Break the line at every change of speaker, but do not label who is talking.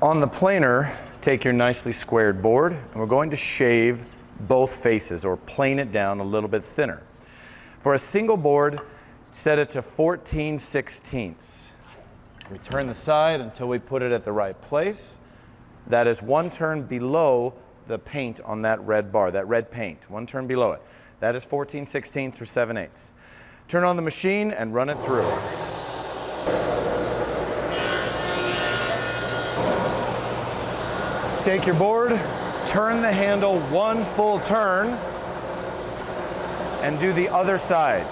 On the planer, take your nicely squared board, and we're going to shave both faces, or plane it down a little bit thinner. For a single board, set it to 14/16. We turn the side until we put it at the right place. That is one turn below the paint on that red bar, that red paint, one turn below it. That is 14/16 or 7/8. Turn on the machine and run it through. Take your board, turn the handle one full turn, and do the other side.